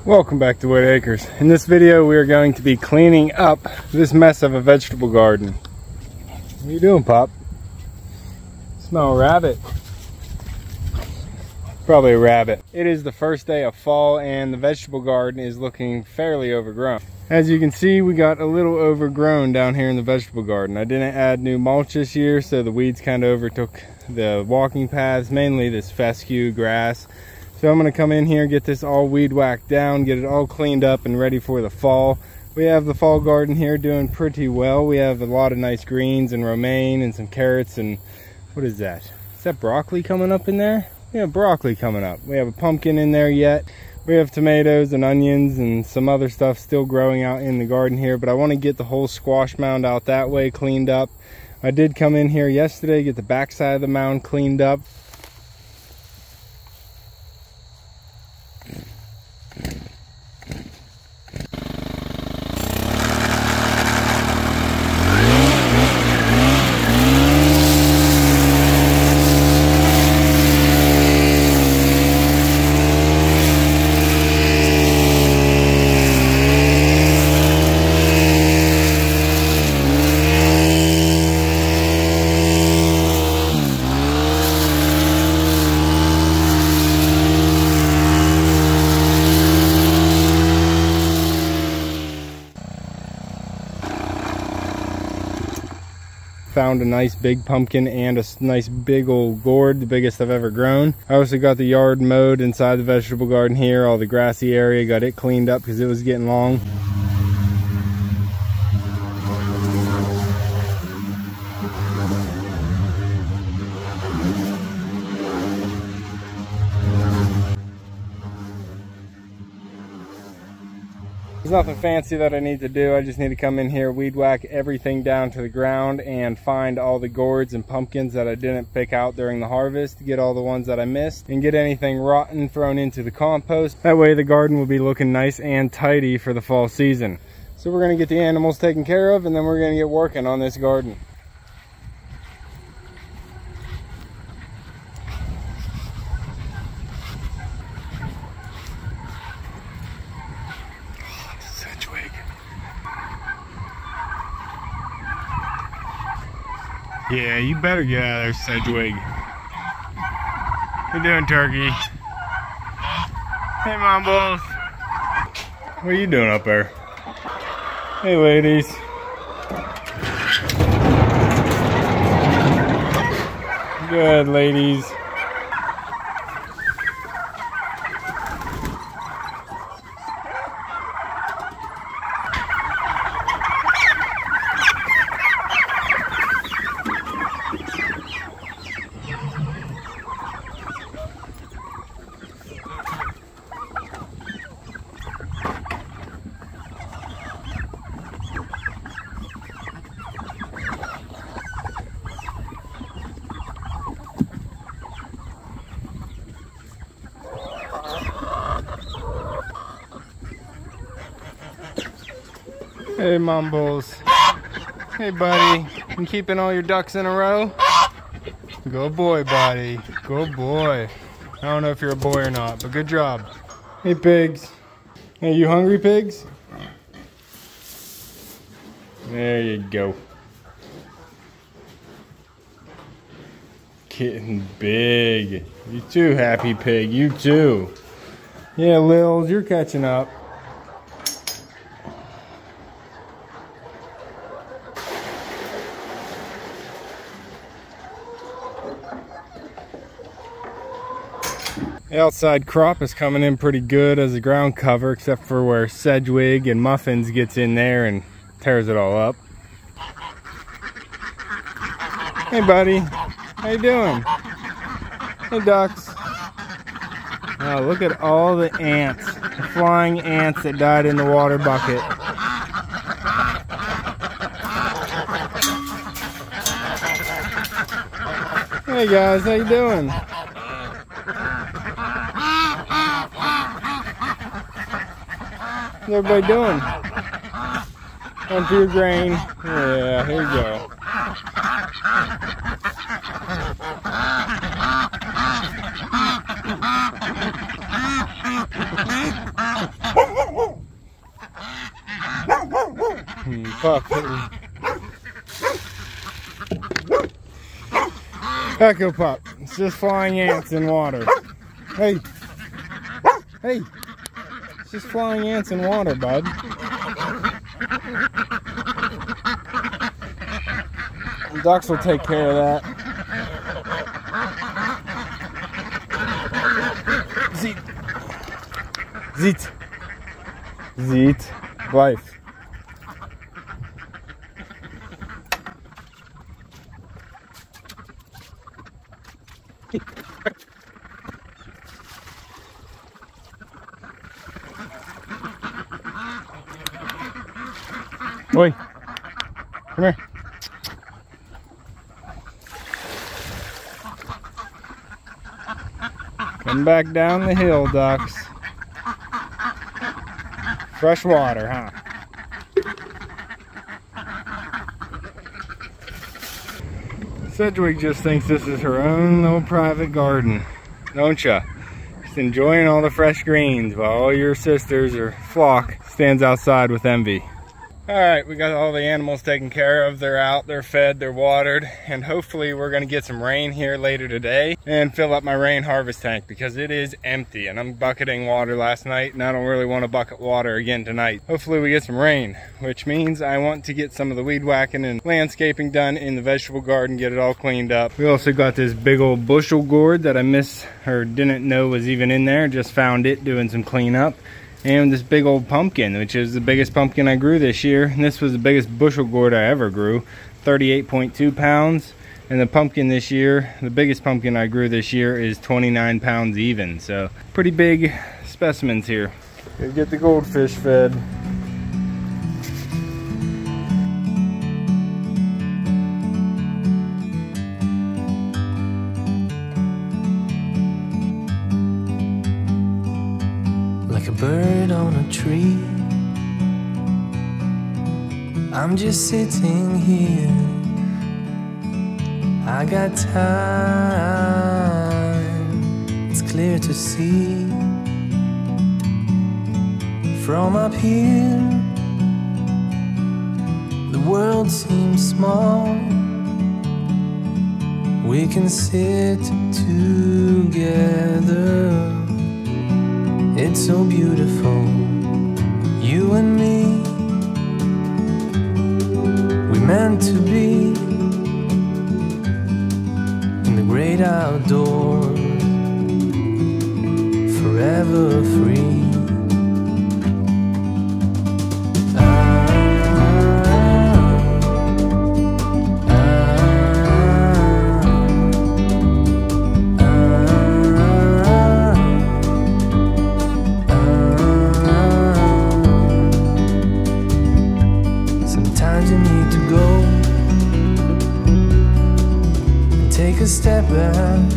Welcome back to Whitt Acres. In this video we are going to be cleaning up this mess of a vegetable garden. What are you doing, Pop? Smell a rabbit. Probably a rabbit. It is the first day of fall and the vegetable garden is looking fairly overgrown. As you can see, we got a little overgrown down here in the vegetable garden. I didn't add new mulch this year, so the weeds kind of overtook the walking paths, mainly this fescue grass. So I'm going to come in here, get this all weed whacked down, get it all cleaned up and ready for the fall. We have the fall garden here doing pretty well. We have a lot of nice greens and romaine and some carrots and what is that? Is that broccoli coming up in there? We have broccoli coming up. We have a pumpkin in there yet. We have tomatoes and onions and some other stuff still growing out in the garden here, but I want to get the whole squash mound out that way cleaned up. I did come in here yesterday, get the back side of the mound cleaned up. Found a nice big pumpkin and a nice big old gourd, the biggest I've ever grown. I also got the yard mowed inside the vegetable garden here, all the grassy area, got it cleaned up because it was getting long. There's nothing fancy that I need to do. I just need to come in here, weed whack everything down to the ground and find all the gourds and pumpkins that I didn't pick out during the harvest, get all the ones that I missed, and get anything rotten thrown into the compost. That way the garden will be looking nice and tidy for the fall season. So we're gonna get the animals taken care of and then we're gonna get working on this garden. Yeah, you better get out of there, Sedgwig. How you doing, Turkey? Hey, Mumbles. What are you doing up there? Hey, ladies. Good, ladies. Hey, Mumbles. Hey, buddy. You keeping all your ducks in a row? Good boy, buddy. Good boy. I don't know if you're a boy or not, but good job. Hey, pigs. Hey, you hungry, pigs? There you go. Getting big. You too, happy pig. You too. Yeah, Lils, you're catching up. The outside crop is coming in pretty good as a ground cover, except for where Sedgwig and Muffins gets in there and tears it all up. Hey, buddy. How you doing? Hey, ducks. Oh, look at all the ants. The flying ants that died in the water bucket. Hey, guys. How you doing? What's everybody doing? Going through your grain. Yeah, here you go. pup. Echo pup. It's just flying ants in water. Hey. Hey. It's just flying ants in water, bud. Ducks will take care of that. Zit. Zit. Zit. Life. Oi, come here. Come back down the hill, ducks. Fresh water, huh? Sedgwick just thinks this is her own little private garden, don't ya? Just enjoying all the fresh greens while all your sisters or flock stands outside with envy. Alright, we got all the animals taken care of. They're out, they're fed, they're watered, and hopefully we're going to get some rain here later today and fill up my rain harvest tank because it is empty and I'm bucketing water last night and I don't really want to bucket water again tonight. Hopefully we get some rain, which means I want to get some of the weed whacking and landscaping done in the vegetable garden, get it all cleaned up. We also got this big old bushel gourd that I missed or didn't know was even in there, just found it doing some cleanup. And this big old pumpkin, which is the biggest pumpkin I grew this year. And this was the biggest bushel gourd I ever grew, 38.2 pounds. And the pumpkin this year, the biggest pumpkin I grew this year is 29 pounds even. So pretty big specimens here. Gotta get the goldfish fed. Like a bird on a tree, I'm just sitting here. I got time, it's clear to see. From up here, the world seems small. We can sit together. It's so beautiful, you and me. We meant to be in the great outdoors, forever free. A step back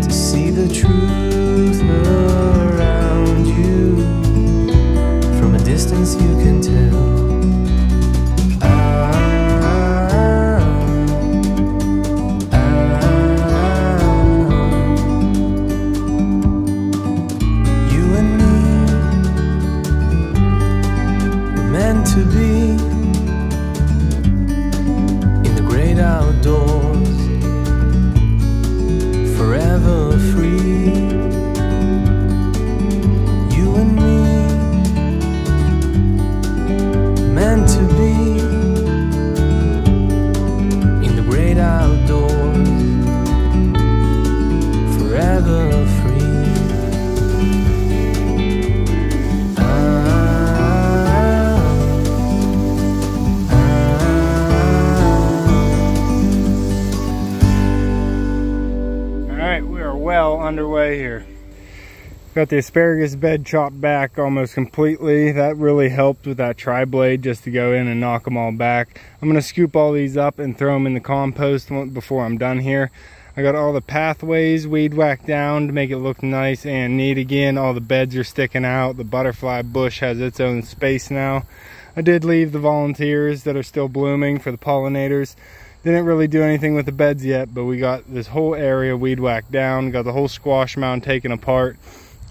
to see the truth around you. From a distance you can tell. You and me were meant to be outdoors, forever free. You and me, meant to be in the great outdoors, forever free. Well underway here. Got the asparagus bed chopped back almost completely. That really helped with that tri-blade just to go in and knock them all back. I'm going to scoop all these up and throw them in the compost before I'm done here. I got all the pathways weed whacked down to make it look nice and neat again. All the beds are sticking out. The butterfly bush has its own space now. I did leave the volunteers that are still blooming for the pollinators. Didn't really do anything with the beds yet, but we got this whole area weed whacked down, got the whole squash mound taken apart.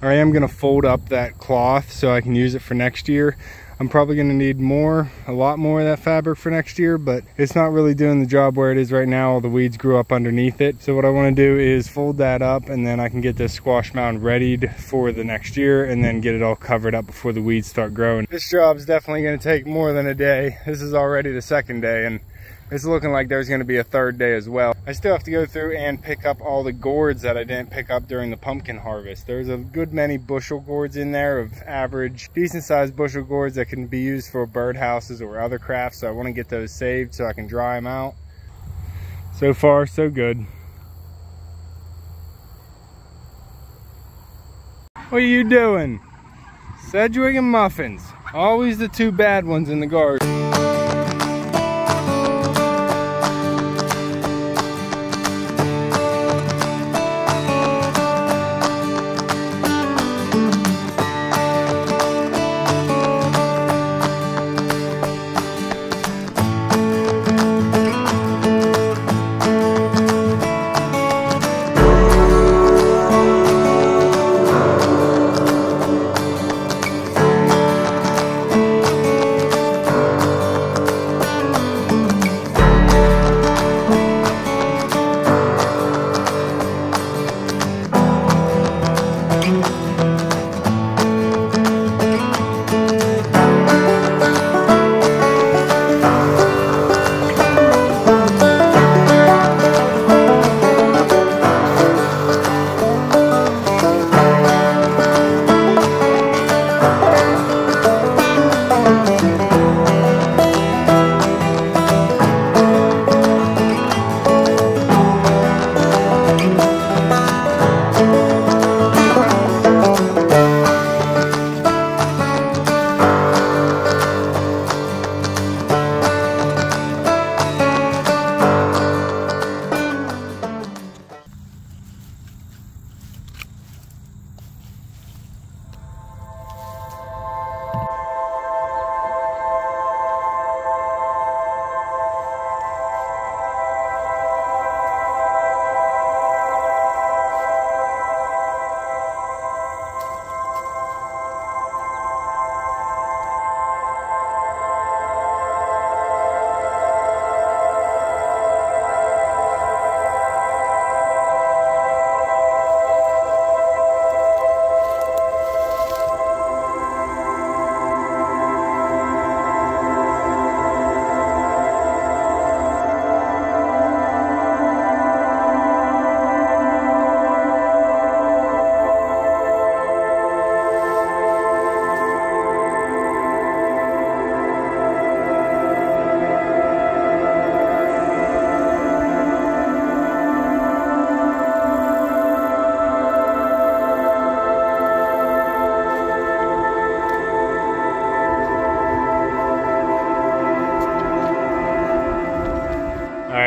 I am going to fold up that cloth so I can use it for next year. I'm probably going to need a lot more of that fabric for next year, but it's not really doing the job where it is right now. All the weeds grew up underneath it. So what I want to do is fold that up, and then I can get this squash mound readied for the next year and then get it all covered up before the weeds start growing. This job is definitely going to take more than a day. This is already the second day, and it's looking like there's going to be a third day as well. I still have to go through and pick up all the gourds that I didn't pick up during the pumpkin harvest. There's a good many bushel gourds in there of average, decent sized bushel gourds that can be used for birdhouses or other crafts. So I want to get those saved so I can dry them out. So far, so good. What are you doing? Sedgwick and muffins. Always the two bad ones in the garden.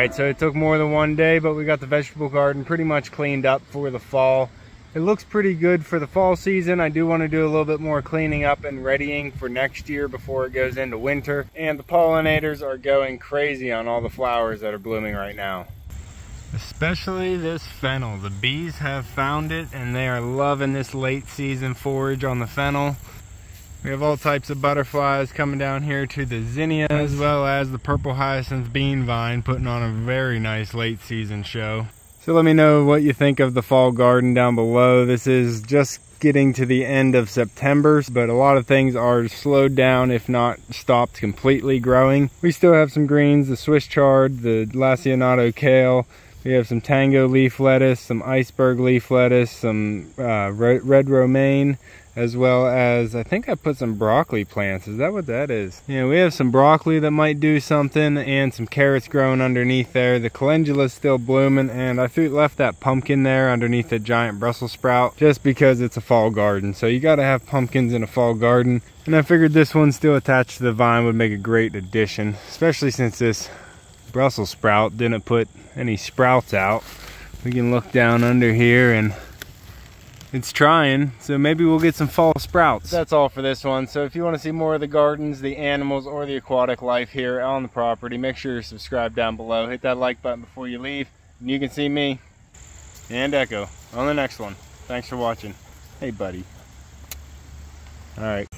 Alright, so it took more than one day, but we got the vegetable garden pretty much cleaned up for the fall. It looks pretty good for the fall season. I do want to do a little bit more cleaning up and readying for next year before it goes into winter. And the pollinators are going crazy on all the flowers that are blooming right now. Especially this fennel. The bees have found it and they are loving this late season forage on the fennel. We have all types of butterflies coming down here to the zinnia, as well as the purple hyacinth bean vine, putting on a very nice late season show. So let me know what you think of the fall garden down below. This is just getting to the end of September, but a lot of things are slowed down, if not stopped completely growing. We still have some greens, the Swiss chard, the Lacinato kale. We have some tango leaf lettuce, some iceberg leaf lettuce, some red romaine, as well as, I think I put some broccoli plants. Is that what that is? Yeah, we have some broccoli that might do something, and some carrots growing underneath there. The calendula's still blooming, and I left that pumpkin there underneath the giant Brussels sprout just because it's a fall garden. So you gotta have pumpkins in a fall garden. And I figured this one still attached to the vine would make a great addition, especially since this Brussels sprout didn't put any sprouts out. We can look down under here and it's trying, so maybe we'll get some fall sprouts. That's all for this one. So if you want to see more of the gardens, the animals, or the aquatic life here on the property, make sure you're subscribed down below. Hit that like button before you leave, and you can see me and Echo on the next one. Thanks for watching. Hey, buddy. All right.